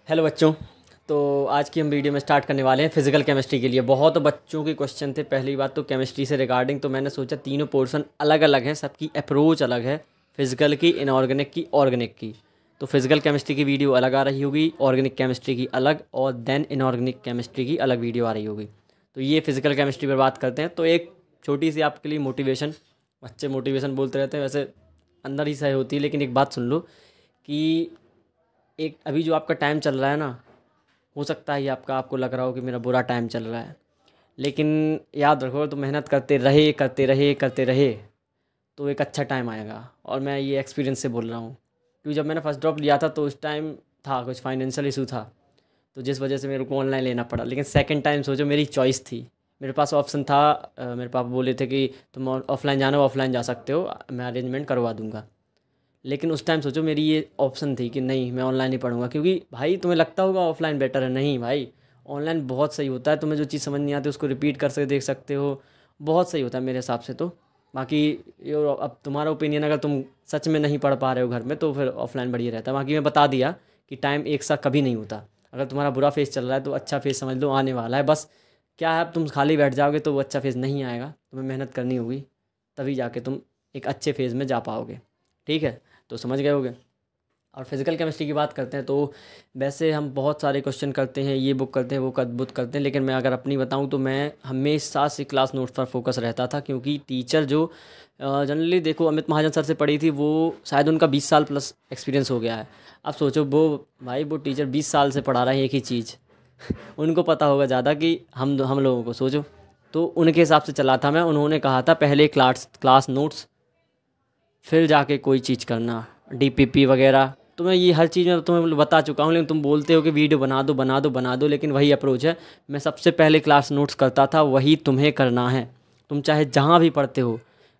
Hello बच्चों। तो आज की हम वीडियो में स्टार्ट करने वाले हैं फिज़िकल केमिस्ट्री के लिए। बहुत बच्चों के क्वेश्चन थे। पहली बात तो केमिस्ट्री से रिगार्डिंग, तो मैंने सोचा तीनों पोर्शन अलग अलग हैं, सबकी अप्रोच अलग है, फिज़िकल की, इनऑर्गेनिक की, ऑर्गेनिक की। तो फिज़िकल केमिस्ट्री की वीडियो अलग आ रही होगी, ऑर्गेनिक केमिस्ट्री की अलग, और देन इनऑर्गेनिक केमिस्ट्री की अलग वीडियो आ रही होगी। तो ये फिज़िकल केमिस्ट्री पर बात करते हैं। तो एक छोटी सी आपके लिए मोटिवेशन, बच्चे मोटिवेशन बोलते रहते हैं, वैसे अंदर ही सही होती है, लेकिन एक बात सुन लो कि एक अभी जो आपका टाइम चल रहा है ना, हो सकता है ये आपको लग रहा हो कि मेरा बुरा टाइम चल रहा है, लेकिन याद रखो तो मेहनत करते रहे करते रहे करते रहे तो एक अच्छा टाइम आएगा। और मैं ये एक्सपीरियंस से बोल रहा हूँ, क्योंकि जब मैंने फर्स्ट ड्रॉप लिया था तो उस टाइम था कुछ फाइनेंशियल इशू था, तो जिस वजह से मेरे को ऑनलाइन लेना पड़ा। लेकिन सेकंड टाइम सोचो, मेरी चॉइस थी, मेरे पास ऑप्शन था। मेरे पापा बोले थे कि तुम ऑफलाइन जाना हो, ऑफलाइन जा सकते हो, मैं अरेंजमेंट करवा दूंगा। लेकिन उस टाइम सोचो, मेरी ये ऑप्शन थी कि नहीं, मैं ऑनलाइन ही पढ़ूंगा। क्योंकि भाई तुम्हें लगता होगा ऑफलाइन बेटर है, नहीं भाई, ऑनलाइन बहुत सही होता है। तुम्हें जो चीज़ समझ नहीं आती उसको रिपीट कर सकते, देख सकते हो, बहुत सही होता है मेरे हिसाब से तो। बाकी ये अब तुम्हारा ओपिनियन, अगर तुम सच में नहीं पढ़ पा रहे हो घर में तो फिर ऑफलाइन बढ़िया रहता है। बाकी मैं बता दिया कि टाइम एक साथ कभी नहीं होता। अगर तुम्हारा बुरा फेस चल रहा है तो अच्छा फेस समझ लो आने वाला है। बस क्या है, अब तुम खाली बैठ जाओगे तो वो अच्छा फेस नहीं आएगा, तुम्हें मेहनत करनी होगी, तभी जाके तुम एक अच्छे फेज़ में जा पाओगे। ठीक है, तो समझ गए होगे। और फिज़िकल केमिस्ट्री की बात करते हैं तो वैसे हम बहुत सारे क्वेश्चन करते हैं, ये बुक करते हैं, वो बुक करते हैं, लेकिन मैं अगर अपनी बताऊं तो मैं हमेशा से क्लास नोट्स पर फोकस रहता था। क्योंकि टीचर जो जनरली देखो अमित महाजन सर से पढ़ी थी, वो शायद उनका 20 साल प्लस एक्सपीरियंस हो गया है। अब सोचो वो भाई, वो टीचर 20 साल से पढ़ा रहे हैं एक ही चीज़ उनको पता होगा ज़्यादा कि हम लोगों को। सोचो, तो उनके हिसाब से चला था मैं। उन्होंने कहा था पहले क्लास नोट्स, फिर जाके कोई चीज़ करना, डीपीपी वगैरह। तो मैं ये हर चीज़ में तुम्हें बता चुका हूँ, लेकिन तुम बोलते हो कि वीडियो बना दो बना दो बना दो, लेकिन वही अप्रोच है। मैं सबसे पहले क्लास नोट्स करता था, वही तुम्हें करना है। तुम चाहे जहाँ भी पढ़ते हो,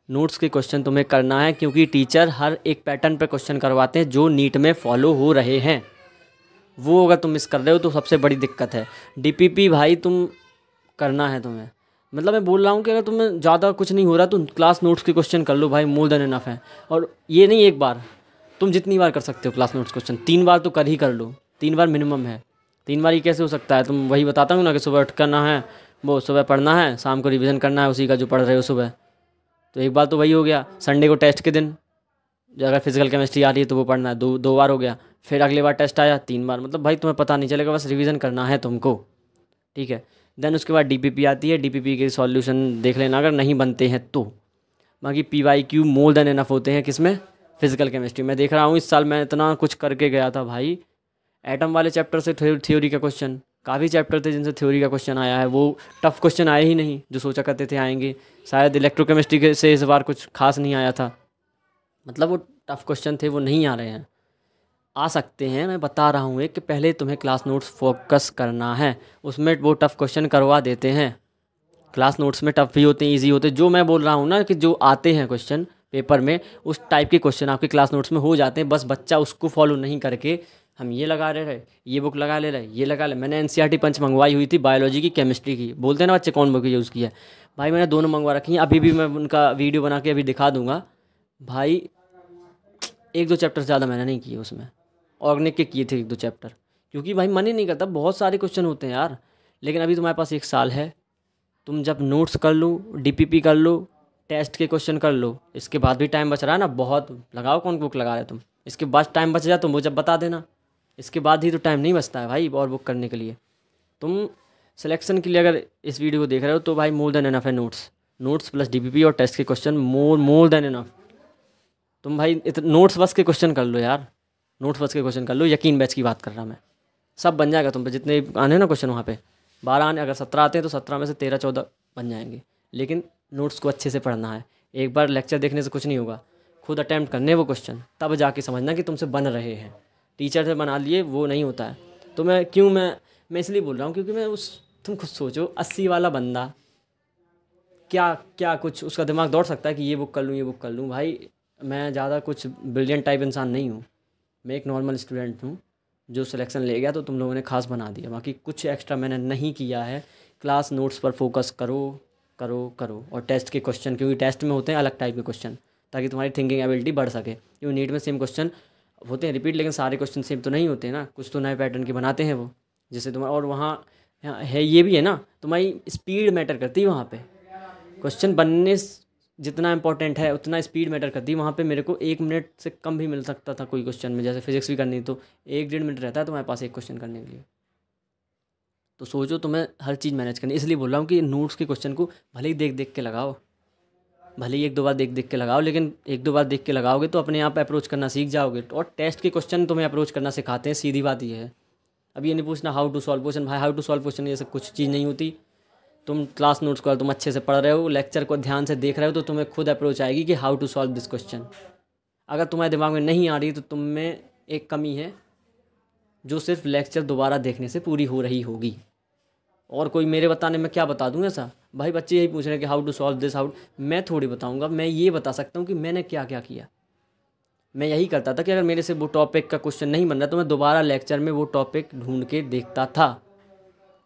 नोट्स के क्वेश्चन तुम्हें करना है, क्योंकि टीचर हर एक पैटर्न पे क्वेश्चन करवाते हैं जो नीट में फॉलो हो रहे हैं। वो अगर तुम मिस कर रहे हो तो सबसे बड़ी दिक्कत है। डीपीपी भाई तुम करना है तुम्हें। मतलब मैं बोल रहा हूँ कि अगर तुम्हें ज़्यादा कुछ नहीं हो रहा तो क्लास नोट्स के क्वेश्चन कर लो भाई, मोर देन इनफ है। और ये नहीं एक बार, तुम जितनी बार कर सकते हो क्लास नोट्स क्वेश्चन, 3 बार तो कर ही कर लो, 3 बार मिनिमम है। 3 बार ही कैसे हो सकता है? तुम वही बताता हूँ ना कि सुबह उठ करना है, वो सुबह पढ़ना है, शाम को रिवीजन करना है उसी का जो पढ़ रहे हो सुबह। तो एक बार तो वही हो गया। संडे को टेस्ट के दिन जो अगर फिजिकल केमिस्ट्री आ रही है तो वो पढ़ना है, दो बार हो गया। फिर अगली बार टेस्ट आया, 3 बार। मतलब भाई तुम्हें पता नहीं चलेगा, बस रिवीजन करना है तुमको। ठीक है, देन उसके बाद डीपीपी आती है। डीपीपी के सॉल्यूशन देख लेना अगर नहीं बनते हैं तो। बाकी पीवाईक्यू मोर देन इनफ होते हैं किसमें, फिजिकल केमिस्ट्री में। देख रहा हूँ इस साल मैं इतना कुछ करके गया था भाई। एटम वाले चैप्टर से थ्योरी का क्वेश्चन, काफ़ी चैप्टर थे जिनसे थ्योरी का क्वेश्चन आया है। वो टफ क्वेश्चन आए ही नहीं जो सोचा करते थे आएंगे। शायद इलेक्ट्रोकेमिस्ट्री के से इस बार कुछ खास नहीं आया था। मतलब वो टफ क्वेश्चन थे, वो नहीं आ रहे हैं, आ सकते हैं। मैं बता रहा हूँ एक कि पहले तुम्हें क्लास नोट्स फोकस करना है, उसमें वो टफ़ क्वेश्चन करवा देते हैं। क्लास नोट्स में टफ़ भी होते हैं, इजी होते हैं। जो मैं बोल रहा हूँ ना कि जो आते हैं क्वेश्चन पेपर में, उस टाइप के क्वेश्चन आपके क्लास नोट्स में हो जाते हैं। बस बच्चा उसको फॉलो नहीं करके हम ये लगा ले रहे, ये बुक लगा ले रहे, ये लगा ले। मैंने एनसीईआरटी पंच मंगवाई हुई थी, बायोलॉजी की, केमिस्ट्री की। बोलते हैं ना बच्चे कौन बुक यूज़ किया है, भाई मैंने दोनों मंगवा रखी हैं। अभी भी मैं उनका वीडियो बना के अभी दिखा दूंगा भाई। 1-2 चैप्टर ज़्यादा मैंने नहीं किए उसमें, ऑर्गेनिक के किए थे 1-2 चैप्टर। क्योंकि भाई मन ही नहीं करता, बहुत सारे क्वेश्चन होते हैं यार। लेकिन अभी तुम्हारे पास 1 साल है, तुम जब नोट्स कर लो, डीपीपी कर लो, टेस्ट के क्वेश्चन कर लो, इसके बाद भी टाइम बच रहा है ना, बहुत लगाओ। कौन बुक लगा रहे हो तुम? इसके बाद टाइम बच जाए तो मुझे बता देना। इसके बाद ही तो टाइम नहीं बचता है भाई और बुक करने के लिए। तुम सिलेक्शन के लिए अगर इस वीडियो को देख रहे हो तो भाई मोर देन इनफ है। नोट्स प्लस डीपीपी और टेस्ट के क्वेश्चन, मोर देन इनफ। तुम भाई नोट्स बस के क्वेश्चन कर लो यार, नोट्स बस के क्वेश्चन कर लो। यकीन बैच की बात कर रहा मैं, सब बन जाएगा तुम पे। जितने आने हैं ना क्वेश्चन वहाँ पे 12 आने, अगर 17 आते हैं तो 17 में से 13-14 बन जाएंगे। लेकिन नोट्स को अच्छे से पढ़ना है। एक बार लेक्चर देखने से कुछ नहीं होगा, खुद अटैम्प्ट करने वो क्वेश्चन, तब जाके समझना कि तुमसे बन रहे हैं। टीचर से बना लिए वो नहीं होता है। तो मैं इसलिए बोल रहा हूँ क्योंकि तुम खुद सोचो, 80 वाला बंदा क्या क्या कुछ उसका दिमाग दौड़ सकता है कि ये बुक कर लूँ, ये बुक कर लूँ। भाई मैं ज़्यादा कुछ ब्रिलियंट टाइप इंसान नहीं हूँ, मैं एक नॉर्मल स्टूडेंट हूँ जो सिलेक्शन ले गया तो तुम लोगों ने खास बना दिया। बाकी कुछ एक्स्ट्रा मैंने नहीं किया है। क्लास नोट्स पर फोकस करो करो करो, और टेस्ट के क्वेश्चन, क्योंकि टेस्ट में होते हैं अलग टाइप के क्वेश्चन, ताकि तुम्हारी थिंकिंग एबिलिटी बढ़ सके। क्योंकि नीट में सेम क्वेश्चन होते हैं रिपीट, लेकिन सारे क्वेश्चन सेम तो नहीं होते हैं ना, कुछ तो नए पैटर्न के बनाते हैं वो। जैसे तुम्हारा और वहाँ है ये भी है ना, तुम्हारी स्पीड मैटर करती है वहाँ पे। क्वेश्चन बनने जितना इंपॉर्टेंट है उतना स्पीड मैटर करती है वहाँ पे। मेरे को 1 मिनट से कम भी मिल सकता था कोई क्वेश्चन में, जैसे फिजिक्स भी करनी तो 1-1.5 मिनट रहता है तुम्हारे पास एक क्वेश्चन करने के लिए। तो सोचो तुम्हें हर चीज़ मैनेज करनी, इसलिए बोल रहा हूँ कि नोट्स के क्वेश्चन को भले ही देख देख के लगाओ, भले ही 1-2 बार देख देख के लगाओ, लेकिन 1-2 बार देख के लगाओगे तो अपने आप अप्रोच करना सीख जाओगे। और टेस्ट के क्वेश्चन तुम्हें अप्रोच करना सिखाते हैं, सीधी बात ये है। अब ये नहीं पूछना हाउ टू सॉल्व क्वेश्चन, भाई हाउ टू सॉल्व क्वेश्चन ये सब कुछ चीज़ नहीं होती। तुम क्लास नोट्स को तुम अच्छे से पढ़ रहे हो, लेक्चर को ध्यान से देख रहे हो, तो तुम्हें खुद अप्रोच आएगी कि how to solve this question. अगर तुम्हारे दिमाग में नहीं आ रही तो तुम में एक कमी है जो सिर्फ लेक्चर दोबारा देखने से पूरी हो रही होगी। और कोई मेरे बताने में क्या बता दूँ ऐसा? भाई बच्चे यही पूछ रहे हैं कि how to solve this, how, मैं थोड़ी बताऊँगा। मैं ये बता सकता हूँ कि मैंने क्या क्या किया। मैं यही करता था कि अगर मेरे से वो टॉपिक का क्वेश्चन नहीं बन रहा तो मैं दोबारा लेक्चर में वो टॉपिक ढूंढ के देखता था।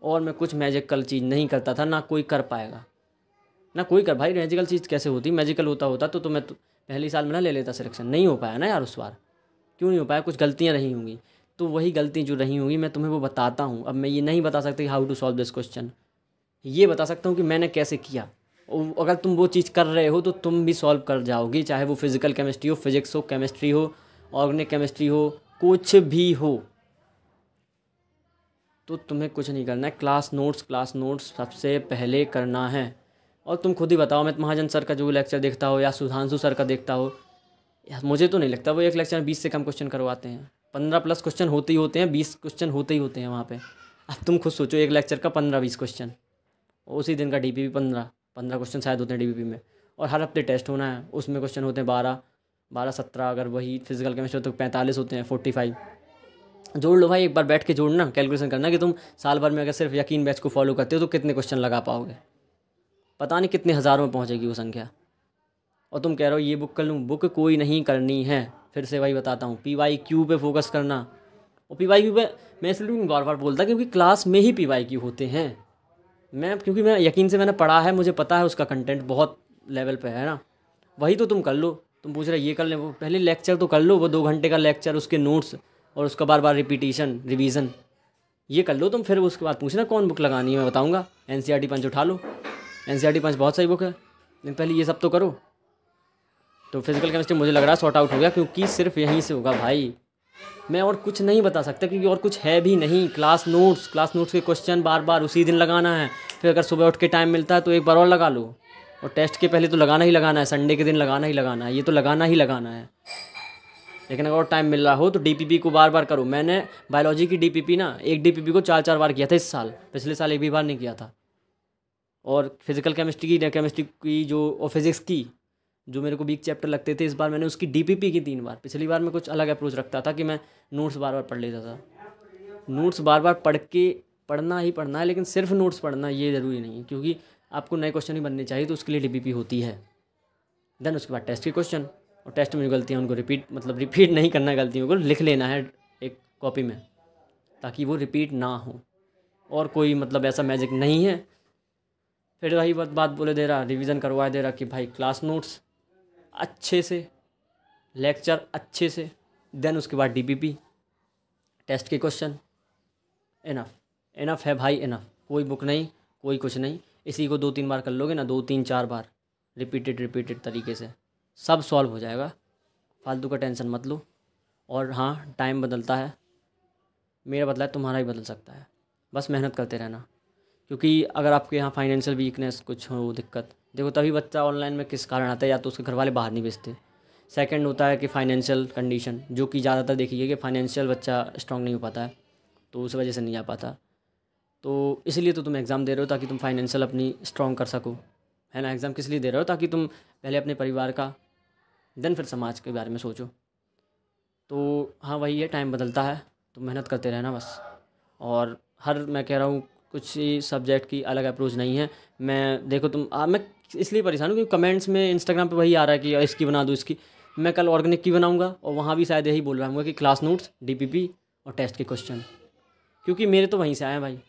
और मैं कुछ मैजिकल चीज़ नहीं करता था, ना कोई कर पाएगा, ना कोई कर। भाई मैजिकल चीज़ कैसे होती? मैजिकल होता तो मैं तो पहले साल में ना ले लेता सिलेक्शन। नहीं हो पाया ना यार उस बार। क्यों नहीं हो पाया? कुछ गलतियाँ रही होंगी, तो वही गलती जो रही होंगी मैं तुम्हें वो बताता हूँ। अब मैं ये नहीं बता सकता कि how to solve this question, ये बता सकता हूँ कि मैंने कैसे किया। और अगर तुम वो चीज़ कर रहे हो तो तुम भी सॉल्व कर जाओगे, चाहे वो फिजिकल केमिस्ट्री हो, फिजिक्स हो, केमिस्ट्री हो, ऑर्गेनिक केमिस्ट्री हो, कुछ भी हो। तो तुम्हें कुछ नहीं करना है, क्लास नोट्स सबसे पहले करना है। और तुम खुद ही बताओ, अमित महाजन सर का जो लेक्चर देखता हो या सुधांशु सर का देखता हो, यार मुझे तो नहीं लगता वो एक लेक्चर में 20 से कम क्वेश्चन करवाते हैं। 15+ क्वेश्चन होते ही होते हैं, 20 क्वेश्चन होते ही होते हैं वहाँ पे। अब तुम खुद सोचो, एक लेक्चर का 15-20 क्वेश्चन, उसी दिन का डीपीपी 15 क्वेश्चन शायद होते हैं डीपीपी में। और हर हफ्ते टेस्ट होना है, उसमें क्वेश्चन होते हैं 12-17। अगर वही फिजिकल केमिस्ट्री तो 45 होते हैं, 45। जोड़ लो भाई, एक बार बैठ के जोड़ना, कैलकुलेशन करना कि तुम साल भर में अगर सिर्फ यकीन बैच को फॉलो करते हो तो कितने क्वेश्चन लगा पाओगे। पता नहीं कितने हज़ारों में पहुँचेगी वो संख्या। और तुम कह रहे हो ये बुक कर लूँ, बुक कोई नहीं करनी है। फिर से वही बताता हूँ, PYQ पे फोकस करना। और PYQ पे मैं इसलिए बार बार बोलता क्योंकि क्लास में ही PYQ होते हैं। क्योंकि मैं यकीन से मैंने पढ़ा है, मुझे पता है उसका कंटेंट बहुत लेवल पे है ना। वही तो तुम कर लो। तुम पूछ रहे ये कर ले, वो पहले लेक्चर तो कर लो, वो 2 घंटे का लेक्चर, उसके नोट्स और उसका बार बार रिपीटिशन रिवीजन, ये कर लो तुम। फिर उसके बाद पूछना कौन बुक लगानी है, मैं बताऊँगा। NCERT पंच उठा लो, NCERT पंच बहुत सही बुक है, लेकिन पहले ये सब तो करो। तो फिजिकल केमिस्ट्री मुझे लग रहा है सॉर्ट आउट हो गया, क्योंकि सिर्फ यहीं से होगा भाई। मैं और कुछ नहीं बता सकता क्योंकि और कुछ है भी नहीं। क्लास नोट्स के क्वेश्चन बार बार उसी दिन लगाना है। फिर अगर सुबह उठ के टाइम मिलता है तो एक बार और लगा लो। और टेस्ट के पहले तो लगाना ही लगाना है, संडे के दिन लगाना ही लगाना है, ये तो लगाना ही लगाना है। लेकिन अगर और टाइम मिल रहा हो तो DPP को बार बार करो। मैंने बायोलॉजी की DPP ना, एक DPP को 4-4 बार किया था इस साल, पिछले साल एक भी बार नहीं किया था। और फिजिकल केमिस्ट्री की जो, और फिजिक्स की जो मेरे को वीक चैप्टर लगते थे, इस बार मैंने उसकी DPP की 3 बार। पिछली बार मैं कुछ अलग अप्रोच रखता था कि मैं नोट्स बार बार पढ़ लेता था। नोट्स बार बार पढ़ना ही पढ़ना है, लेकिन सिर्फ नोट्स पढ़ना ये ज़रूरी नहीं है, क्योंकि आपको नए क्वेश्चन ही बनने चाहिए, तो उसके लिए DPP होती है। देन उसके बाद टेस्ट के क्वेश्चन, और टेस्ट में जो गलतियाँ उनको रिपीट नहीं करना है, गलतियों को लिख लेना है एक कॉपी में, ताकि वो रिपीट ना हो। और कोई ऐसा मैजिक नहीं है। फिर वही बात बोले दे रहा, रिवीजन करवा दे रहा कि भाई क्लास नोट्स अच्छे से, लेक्चर अच्छे से, देन उसके बाद DPP, टेस्ट के क्वेश्चन। इनफ है भाई, इनफ। कोई बुक नहीं, कोई कुछ नहीं। इसी को 2-3 बार कर लोगे ना, 2-3-4 बार रिपीटेड तरीके से सब सॉल्व हो जाएगा। फालतू का टेंशन मत लो। और हाँ, टाइम बदलता है, मेरा बदला है, तुम्हारा ही बदल सकता है। बस मेहनत करते रहना। क्योंकि अगर आपके यहाँ फाइनेंशियल वीकनेस कुछ हो, दिक्कत, देखो तभी बच्चा ऑनलाइन में किस कारण आता है, या तो उसके घर वाले बाहर नहीं भेजते। सेकंड होता है कि फाइनेंशियल कंडीशन, जो कि ज़्यादातर देखी है कि फाइनेंशियल बच्चा स्ट्रॉन्ग नहीं हो पाता है, तो उस वजह से नहीं आ पाता। तो इसलिए तो तुम एग्ज़ाम दे रहे हो, ताकि तुम फाइनेंशियल अपनी स्ट्रॉन्ग कर सको, है ना। एग्ज़ाम किस लिए दे रहे हो? ताकि तुम पहले अपने परिवार का, देन फिर समाज के बारे में सोचो। तो हाँ, वही है, टाइम बदलता है, तो मेहनत करते रहना बस। और मैं कह रहा हूँ, कुछ ही सब्जेक्ट की अलग अप्रोच नहीं है। मैं देखो मैं इसलिए परेशान हूँ क्योंकि कमेंट्स में इंस्टाग्राम पे वही आ रहा है कि इसकी बना दो, इसकी। मैं कल ऑर्गेनिक की बनाऊँगा, और वहाँ भी शायद यही बोल रहा हूँ कि क्लास नोट्स, DPP और टेस्ट के क्वेश्चन, क्योंकि मेरे तो वहीं से आए हैं भाई।